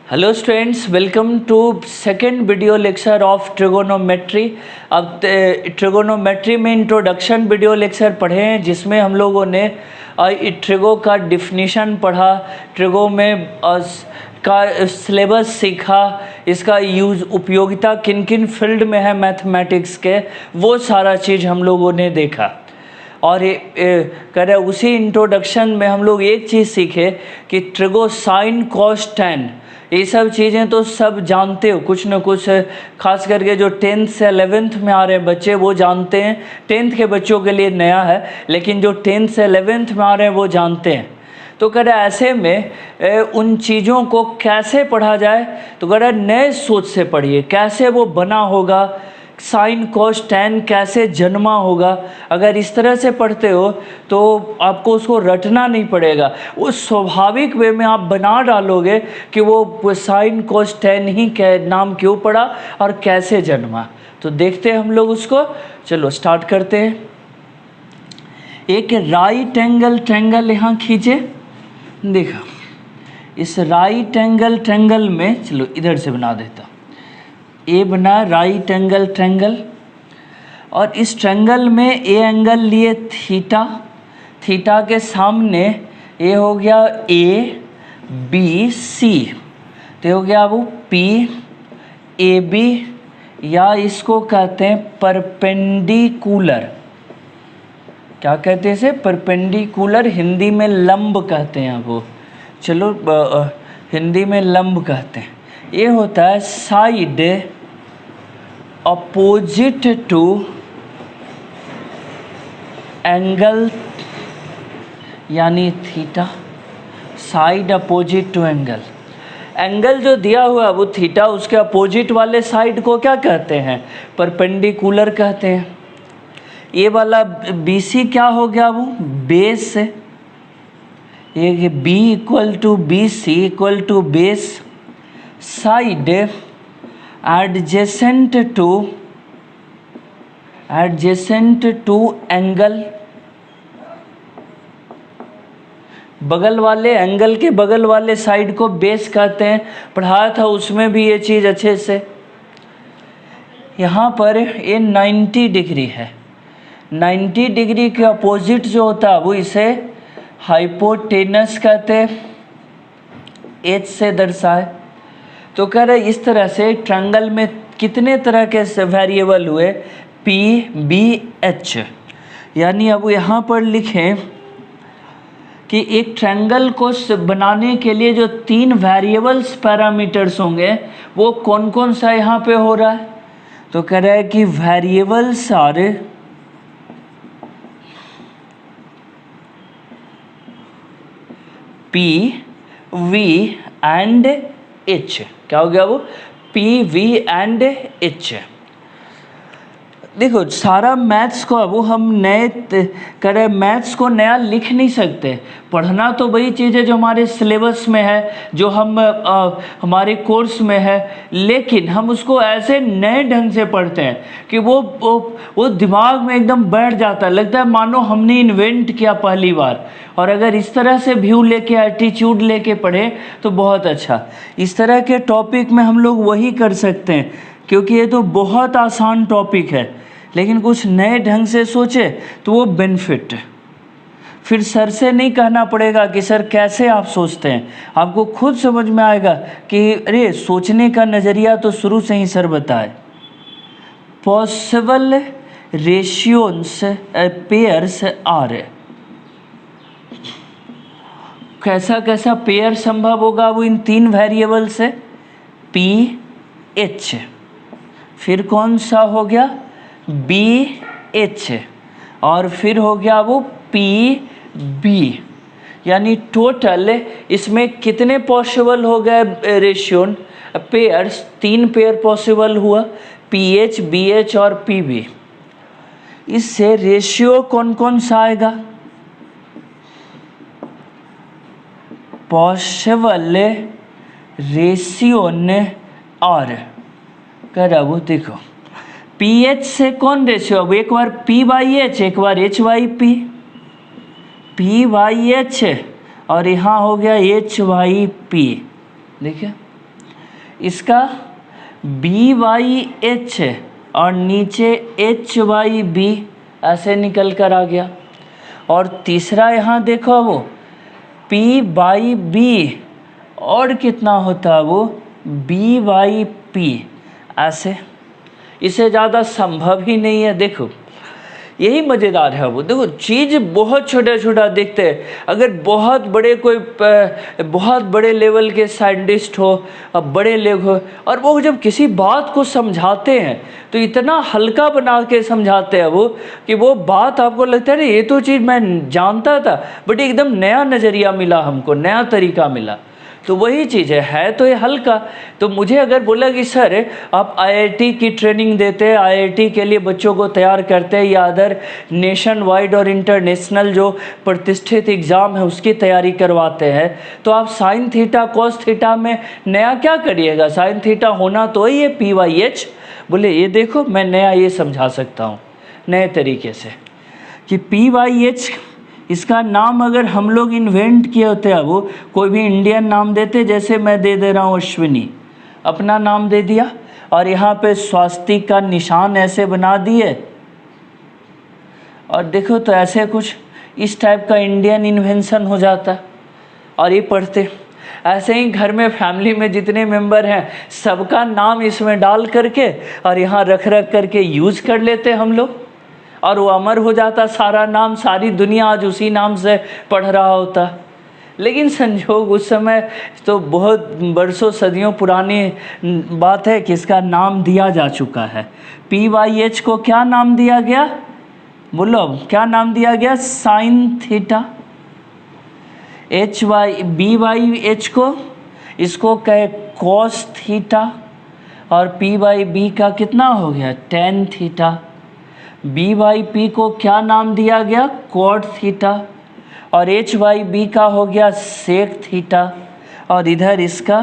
Hello students, welcome to second video lecture of trigonometry. अब trigonometry में introduction video lecture पढ़े हैं, जिसमें हम लोगों ने ट्रिगो का डिफिनीशन पढ़ा, ट्रिगो में का सिलेबस सीखा, इसका यूज़ उपयोगिता किन किन फील्ड में है मैथमेटिक्स के, वो सारा चीज़ हम लोगों ने देखा। और कह उसी इंट्रोडक्शन में हम लोग एक चीज़ सीखे कि ट्रिगो साइन कॉस टैन, ये सब चीज़ें तो सब जानते हो कुछ न कुछ, खास करके जो 10th से 11th में आ रहे हैं बच्चे वो जानते हैं। 10th के बच्चों के लिए नया है, लेकिन जो 10th से 11th में आ रहे हैं वो जानते हैं। तो कह रहे ऐसे में उन चीज़ों को कैसे पढ़ा जाए, तो कह रहे नए सोच से पढ़िए, कैसे वो बना होगा, साइन कॉस टैन कैसे जन्मा होगा। अगर इस तरह से पढ़ते हो तो आपको उसको रटना नहीं पड़ेगा, उस स्वाभाविक वे में आप बना डालोगे कि वो साइन कॉस टैन ही नाम क्यों पड़ा और कैसे जन्मा। तो देखते हैं हम लोग उसको, चलो स्टार्ट करते हैं। एक राइट एंगल ट्रायंगल यहाँ खींचे, देखो इस राइट एंगल ट्रायंगल में, चलो इधर से बना देता, ए बना राइट एंगल ट्रायंगल, और इस ट्रायंगल में ए एंगल लिए थीटा, थीटा के सामने ए हो गया ए बी सी, तो हो गया वो पी ए बी, या इसको कहते हैं परपेंडिकुलर। क्या कहते हैं इसे? परपेंडिकुलर, हिंदी में लंब कहते हैं वो, चलो हिंदी में लंब कहते हैं। ये होता है साइड अपोजिट टू एंगल, यानी theta, side opposite to angle. Angle जो दिया हुआ है वो थीटा, उसके अपोजिट वाले साइड को क्या कहते हैं? परपेंडिकुलर कहते हैं। ये वाला बी सी क्या हो गया? वो बेस है। ये B equal to B C equal to base, side adjacent to angle, बगल वाले एंगल के बगल वाले साइड को बेस कहते हैं। पढ़ाया था उसमें भी ये चीज़ अच्छे से। यहाँ पर ये 90 डिग्री है, 90 डिग्री के अपोजिट जो होता है वो इसे हाइपोटेनस कहते हैं, एच से दर्शाए। तो कह रहे इस तरह से ट्रायंगल में कितने तरह के वेरिएबल हुए? पी बी एच, यानी अब यहाँ पर लिखें कि एक ट्रायंगल को बनाने के लिए जो 3 वेरिएबल्स पैरामीटर्स होंगे वो कौन कौन सा यहाँ पे हो रहा है? तो कह रहा है कि variables R P V and H. क्या हो गया वो? P V and H. देखो सारा मैथ्स को अब हम नए करें, मैथ्स को नया लिख नहीं सकते। पढ़ना तो वही चीज़ है जो हमारे सिलेबस में है, जो हम हमारे कोर्स में है, लेकिन हम उसको ऐसे नए ढंग से पढ़ते हैं कि वो दिमाग में एकदम बैठ जाता है, लगता है मानो हमने इन्वेंट किया पहली बार। और अगर इस तरह से व्यू लेके, एटीट्यूड लेके पढ़े तो बहुत अच्छा। इस तरह के टॉपिक में हम लोग वही कर सकते हैं, क्योंकि ये तो बहुत आसान टॉपिक है, लेकिन कुछ नए ढंग से सोचे तो वो बेनिफिट। फिर सर से नहीं कहना पड़ेगा कि सर कैसे आप सोचते हैं, आपको खुद समझ में आएगा कि अरे सोचने का नज़रिया तो शुरू से ही सर बताए। पॉसिबल रेशियोस पेयर्स आर, कैसा कैसा पेयर संभव होगा? वो इन 3 वेरिएबल से पी एच, फिर कौन सा हो गया? बी एच, और फिर हो गया वो पी बी। यानी टोटल इसमें कितने पॉसिबल हो गए रेशियोन पेयर्स? 3 पेयर पॉसिबल हुआ, पी एच, बी एच और पी बी। इससे रेशियो कौन कौन सा आएगा? पॉसिबल रेशियोन और कह रहा वो देखो पी एच से कौन रेशियो? अब एक बार पी बाई एच, एक बार h by p, p by H, और यहाँ हो गया एच बाई पी। देखिए इसका बी बाई एच और नीचे एच बाई बी ऐसे निकल कर आ गया। और तीसरा यहाँ देखो वो पी बाई बी और कितना होता है वो बी बाई पी ऐसे। इससे ज़्यादा संभव ही नहीं है। देखो यही मज़ेदार है वो। देखो चीज़ बहुत छोटा छोटा दिखते हैं। अगर बहुत बड़े बहुत बड़े लेवल के साइंटिस्ट हो, बड़े लोग हो, और वो जब किसी बात को समझाते हैं तो इतना हल्का बना के समझाते हैं वो कि वो बात आपको लगता है ये तो चीज़ मैं जानता था, बट एकदम नया नज़रिया मिला हमको, नया तरीका मिला। तो वही चीज़ है तो ये हल्का। तो मुझे अगर बोला कि सर आप आईआईटी की ट्रेनिंग देते हैं, आईआईटी के लिए बच्चों को तैयार करते हैं या अदर नेशन वाइड और इंटरनेशनल जो प्रतिष्ठित एग्ज़ाम है उसकी तैयारी करवाते हैं, तो आप साइन थीटा कॉस थीटा में नया क्या करिएगा? साइन थीटा होना तो ही है पी वाई एच। बोले ये देखो मैं नया ये समझा सकता हूँ नए तरीके से कि पी वाई एच इसका नाम अगर हम लोग इन्वेंट किए होते हैं, वो कोई भी इंडियन नाम देते, जैसे मैं दे दे रहा हूँ अश्विनी, अपना नाम दे दिया और यहाँ पे स्वास्तिक का निशान ऐसे बना दिए, और देखो तो ऐसे कुछ इस टाइप का इंडियन इन्वेंशन हो जाता। और ये पढ़ते ऐसे ही घर में फैमिली में जितने मेंबर हैं सबका नाम इसमें डाल करके और यहाँ रख रख करके यूज़ कर लेते हम लोग, और वो अमर हो जाता सारा नाम, सारी दुनिया आज उसी नाम से पढ़ रहा होता। लेकिन संजोग उस समय तो बहुत बरसों सदियों पुरानी बात है कि इसका नाम दिया जा चुका है। पी वाई एच को क्या नाम दिया गया? बोलो क्या नाम दिया गया? Sine theta. B by H को इसको कहे कॉस थीटा, और पी वाई बी का कितना हो गया? Tan theta. B by P को क्या नाम दिया गया? Cot theta. और एच वाई बी का हो गया सेक थीटा, और इधर इसका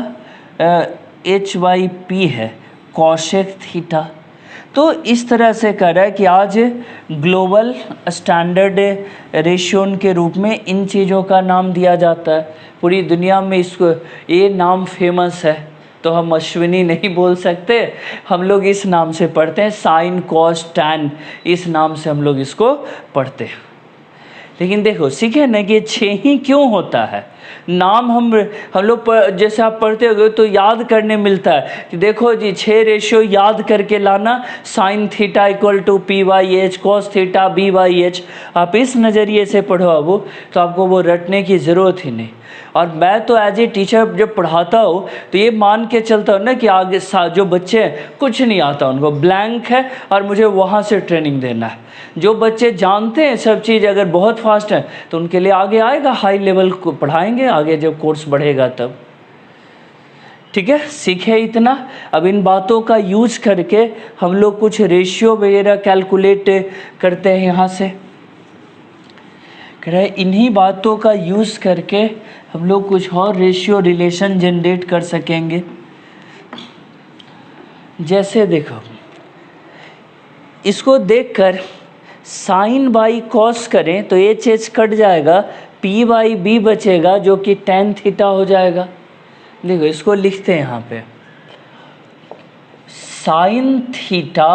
एच वाई पी है कॉशेक थीटा। तो इस तरह से कर रहा है कि आज ग्लोबल स्टैंडर्ड रेशियोन के रूप में इन चीज़ों का नाम दिया जाता है। पूरी दुनिया में इसको ये नाम फेमस है, तो हम अश्विनी नहीं बोल सकते, हम लोग इस नाम से पढ़ते हैं, साइन कॉस टैन, इस नाम से हम लोग इसको पढ़ते हैं। लेकिन देखो सीखे ना कि ये 6 ही क्यों होता है नाम। हम लोग जैसे आप पढ़ते हो तो याद करने मिलता है कि देखो जी 6 रेशियो याद करके लाना, sine theta equal to P by H, cos theta B by H. आप इस नज़रिए से पढ़ो अब तो आपको वो रटने की ज़रूरत ही नहीं। और मैं तो एज ए टीचर जब पढ़ाता हूँ तो ये मान के चलता हूँ ना कि आगे जो बच्चे हैं कुछ नहीं आता, उनको ब्लैंक है और मुझे वहाँ से ट्रेनिंग देना है। जो बच्चे जानते हैं सब चीज़ अगर बहुत फास्ट है तो उनके लिए आगे आएगा, हाई लेवल को पढ़ाएंगे आगे जब कोर्स बढ़ेगा तब। ठीक है, सीखे इतना। अब इन बातों का यूज़ करके हम लोग कुछ रेशियो वगैरह कैलकुलेट करते हैं। यहाँ से कह रहे इन्हीं बातों का यूज़ करके हम लोग कुछ और रेशियो रिलेशन जनरेट कर सकेंगे। जैसे देखो इसको देखकर साइन बाई कॉस करें तो एच एच कट जाएगा, पी बाई बी बचेगा जो कि टेन थीटा हो जाएगा। देखो इसको लिखते हैं यहाँ पे, sine theta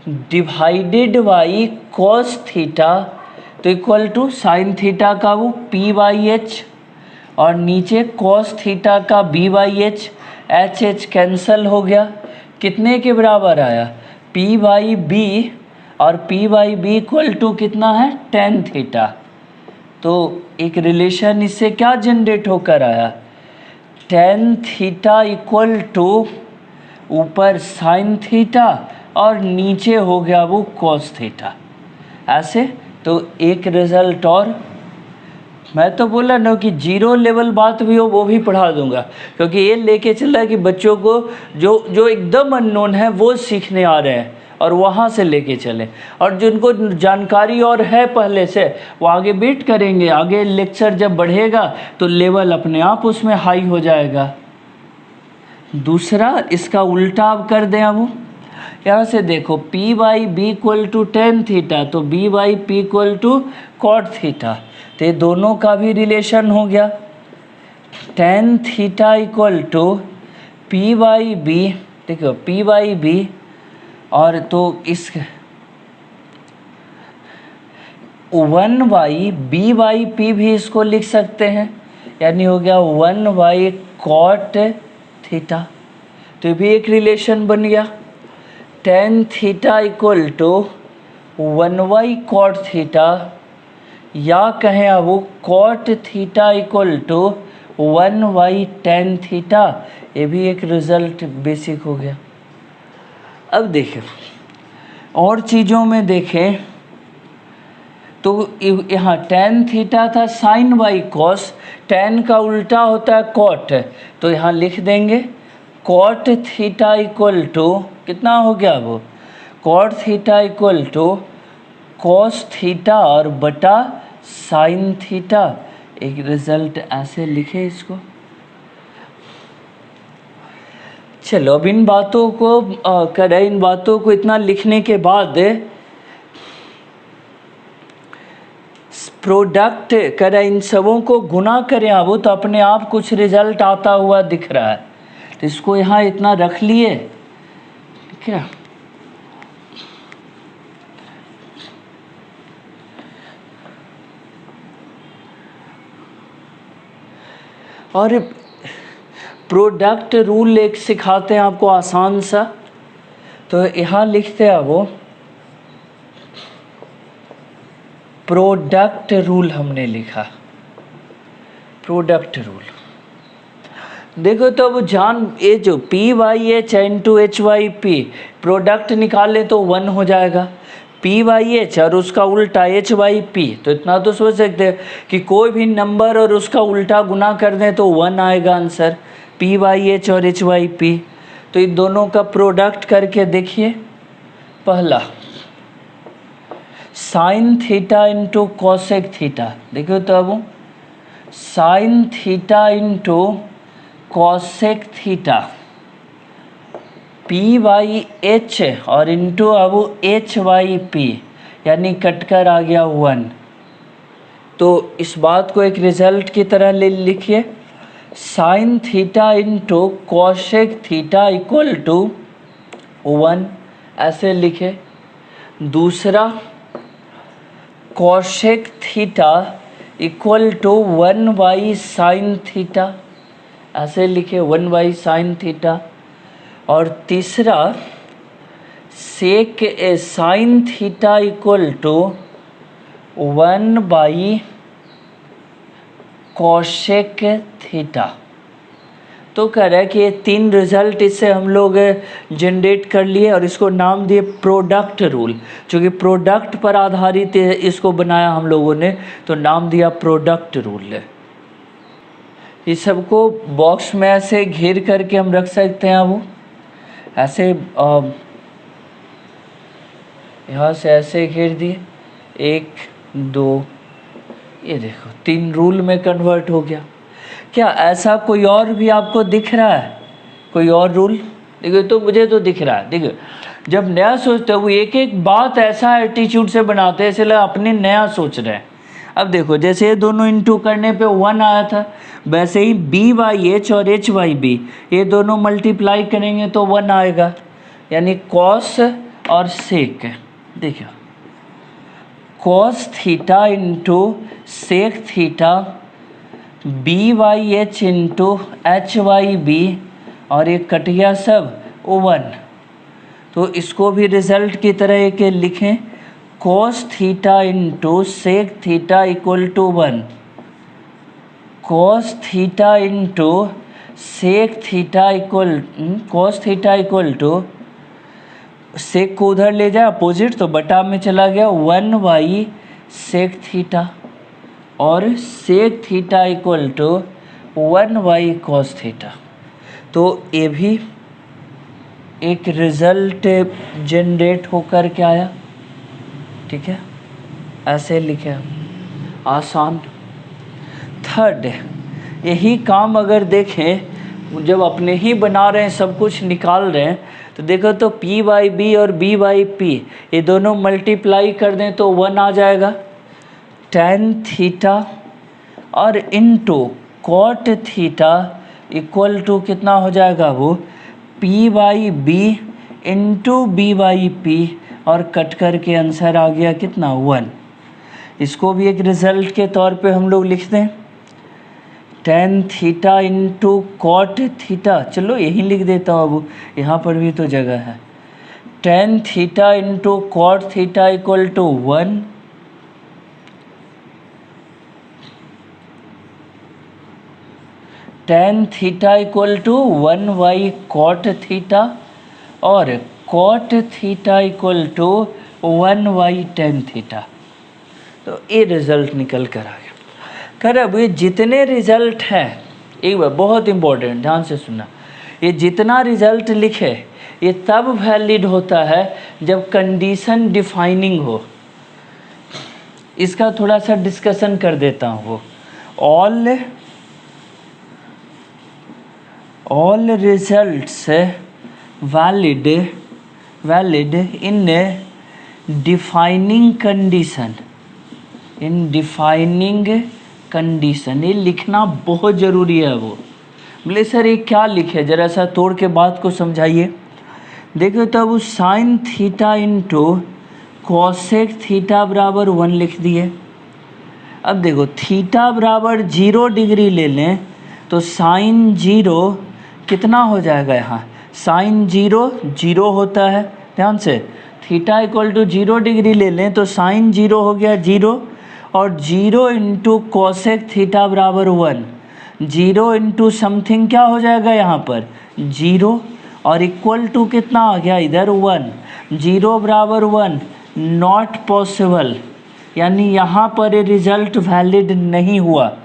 divided by cos theta तो इक्वल टू साइन थीटा का वो पी बाई एच और नीचे कॉस थीटा का B by H. H H cancel हो गया, कितने के बराबर आया? पी बाई बी, और P by B equal to कितना है? Tan theta. तो एक रिलेशन इससे क्या जनरेट होकर आया? टेन थीटा इक्वल टू ऊपर साइन थीटा और नीचे हो गया वो कॉस थीटा। ऐसे तो एक रिजल्ट और मैं तो बोला ना कि 0 लेवल बात भी हो वो भी पढ़ा दूंगा, क्योंकि ये लेके चल रहा है कि बच्चों को जो एकदम अननोन है वो सीखने आ रहे हैं और वहाँ से लेके चले, और जिनको जानकारी और है पहले से वो आगे बीट करेंगे। आगे लेक्चर जब बढ़ेगा तो लेवल अपने आप उसमें हाई हो जाएगा। दूसरा इसका उल्टा अब कर दें। अब यहाँ से देखो p by B equal to tan theta तो b by p equal to cot theta, तो ये दोनों का भी रिलेशन हो गया। Tan theta equal to p by b, देखो पी बाई बी, और तो इस 1 बाई बी बाई पी भी इसको लिख सकते हैं, यानी हो गया 1 बाई कॉट थीटा। तो भी एक रिलेशन बन गया। Tan theta equal to 1 by cot theta, या कहें अब वो cot theta equal to 1 by tan theta. ये भी एक रिजल्ट बेसिक हो गया। अब देखें और चीज़ों में देखें तो यहाँ टेन थीटा था साइन बाई कॉस, टेन का उल्टा होता है कॉट, तो यहाँ लिख देंगे कॉट थीटा इक्वल टू कितना हो गया वो, cot theta equal to cos theta और बटा साइन थीटा। एक रिजल्ट ऐसे लिखे इसको। चलो अब इन बातों को करें, इन बातों को इतना लिखने के बाद प्रोडक्ट करें, इन सबों को गुना करें अब तो अपने आप कुछ रिजल्ट आता हुआ दिख रहा है। तो इसको यहाँ इतना रख लिए, ठीक है। और प्रोडक्ट रूल एक सिखाते हैं आपको आसान सा, तो यहाँ लिखते हैं वो प्रोडक्ट रूल हमने लिखा, प्रोडक्ट रूल। देखो तो अब जान ये जो P by H into H by P product निकाले तो 1 हो जाएगा, पी वाई एच और उसका उल्टा एच वाई पी। तो इतना तो सोच सकते हैं कि कोई भी नंबर और उसका उल्टा गुना कर दें तो 1 आएगा आंसर, पी वाई एच और एच वाई पी। तो इन दोनों का प्रोडक्ट करके देखिए। पहला sine theta into cosec theta, देखो तो अब sine theta into cosec theta, P by H और इंटू अब एच वाई पी, यानी कटकर आ गया 1। तो इस बात को एक रिजल्ट की तरह ले लिखिए, sine theta into cosec theta equal to 1, ऐसे लिखे। दूसरा cosec theta equal to 1 by sine theta, ऐसे लिखे 1 बाई साइन थीटा। और तीसरा sec sine theta equal to 1 by cosec theta. तो कह रहा है कि ये 3 रिजल्ट इससे हम लोग जनरेट कर लिए और इसको नाम दिए प्रोडक्ट रूल, क्योंकि प्रोडक्ट पर आधारित इसको बनाया हम लोगों ने, तो नाम दिया प्रोडक्ट रूल। इस सबको बॉक्स में ऐसे घेर करके हम रख सकते हैं। वो ऐसे यहाँ से ऐसे घेर दिए, 1 2, ये देखो 3 रूल में कन्वर्ट हो गया। क्या ऐसा कोई और भी आपको दिख रहा है, कोई और रूल? देखो तो मुझे तो दिख रहा है। देखो जब नया सोचते हो वो एक एक बात ऐसा एटीट्यूड से बनाते हैं, इसलिए अपने नया सोच रहे हैं। अब देखो जैसे ये दोनों इंटू करने पे 1 आया था, वैसे ही बी वाई एच और एच वाई बी ये दोनों मल्टीप्लाई करेंगे तो 1 आएगा, यानी कॉस और सेक। देखिए cos theta into sec theta, B by H into H by B, और ये कट गया सब 1। तो इसको भी रिजल्ट की तरह एक लिखें, cos theta into sec theta equal to 1, cos theta into sec theta equal cos theta equal to, sec को उधर ले जाए अपोजिट तो बटा में चला गया 1 बाई सेक थीटा, और sec theta equal to 1 by cos theta. तो ये भी एक रिजल्ट जनरेट होकर के आया, ठीक है, ऐसे लिखे आसान। थर्ड, यही काम अगर देखें जब अपने ही बना रहे हैं, सब कुछ निकाल रहे हैं, तो देखो तो p बाई बी और b बाई पी ये दोनों मल्टीप्लाई कर दें तो 1 आ जाएगा, tan थीटा और into cot theta equal to कितना हो जाएगा वो P by B into B by P, और कट करके आंसर आ गया कितना 1। इसको भी एक रिजल्ट के तौर पे हम लोग लिख दें, tan theta into cot theta, चलो यही लिख देता हूँ, अब यहाँ पर भी तो जगह है। tan theta into cot theta equal to 1, tan theta equal to 1 by cot theta, और cot theta equal to 1 by tan theta. तो ये रिजल्ट निकल कर आ गया। खैर अब ये जितने रिजल्ट हैं, एक बार बहुत इम्पोर्टेंट ध्यान से सुनना, ये जितना रिजल्ट लिखे ये तब वैलिड होता है जब कंडीशन डिफाइनिंग हो। इसका थोड़ा सा डिस्कशन कर देता हूँ। वो all results valid in defining condition, ये लिखना बहुत ज़रूरी है। वो बोले सर ये क्या लिखे, ज़रा सा तोड़ के बात को समझाइए। देखो तो अब sine theta into cosec theta बराबर 1 लिख दिए। अब देखो थीटा बराबर 0 डिग्री ले लें तो साइन 0 कितना हो जाएगा, यहाँ साइन 0 होता है, ध्यान से। थीटा इक्वल टू 0 डिग्री ले लें तो साइन 0 हो गया 0, और 0 इंटू कॉसेक थीटा बराबर 1, 0 इंटू समथिंग क्या हो जाएगा यहाँ पर 0, और इक्वल टू कितना आ गया इधर 1, 0 बराबर 1, नॉट पॉसिबल, यानी यहाँ पर ये रिजल्ट वैलिड नहीं हुआ।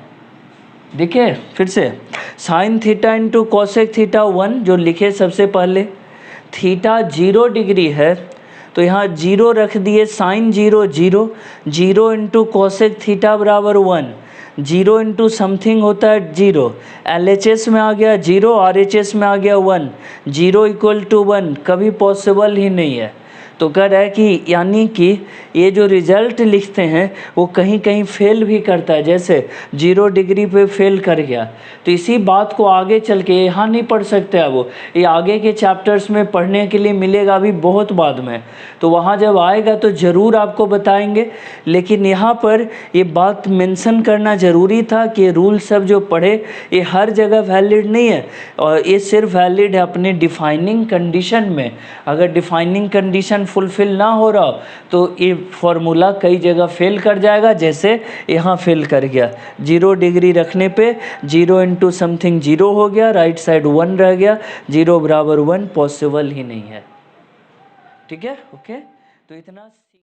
देखिए फिर से, sign theta into cosec theta 1 जो लिखे सबसे पहले, थीटा 0 डिग्री है तो यहाँ 0 रख दिए, साइन 0 0 इंटू कॉसेक थीटा बराबर 1, 0 इंटू समथिंग होता है 0, LHS में आ गया 0, RHS में आ गया 1, 0 इक्वल टू 1 कभी पॉसिबल ही नहीं है। तो कह रहा है कि यानी कि ये जो रिजल्ट लिखते हैं वो कहीं कहीं फेल भी करता है, जैसे 0 डिग्री पे फेल कर गया। तो इसी बात को आगे चल के यहाँ नहीं पढ़ सकते अब वो, ये आगे के चैप्टर्स में पढ़ने के लिए मिलेगा अभी बहुत बाद में, तो वहाँ जब आएगा तो ज़रूर आपको बताएंगे। लेकिन यहाँ पर ये बात मेंशन करना ज़रूरी था कि रूल सब जो पढ़े ये हर जगह वैलिड नहीं है, और ये सिर्फ वैलिड है अपने डिफाइनिंग कंडीशन में। अगर डिफाइनिंग कंडीशन फुलफिल ना हो रहा तो ये फॉर्मूला कई जगह फेल कर जाएगा, जैसे यहाँ फेल कर गया। 0 डिग्री रखने पे 0 इंटू समथिंग 0 हो गया, राइट साइड 1 रह गया, 0 बराबर 1 पॉसिबल ही नहीं है। ठीक है, ओके। तो इतना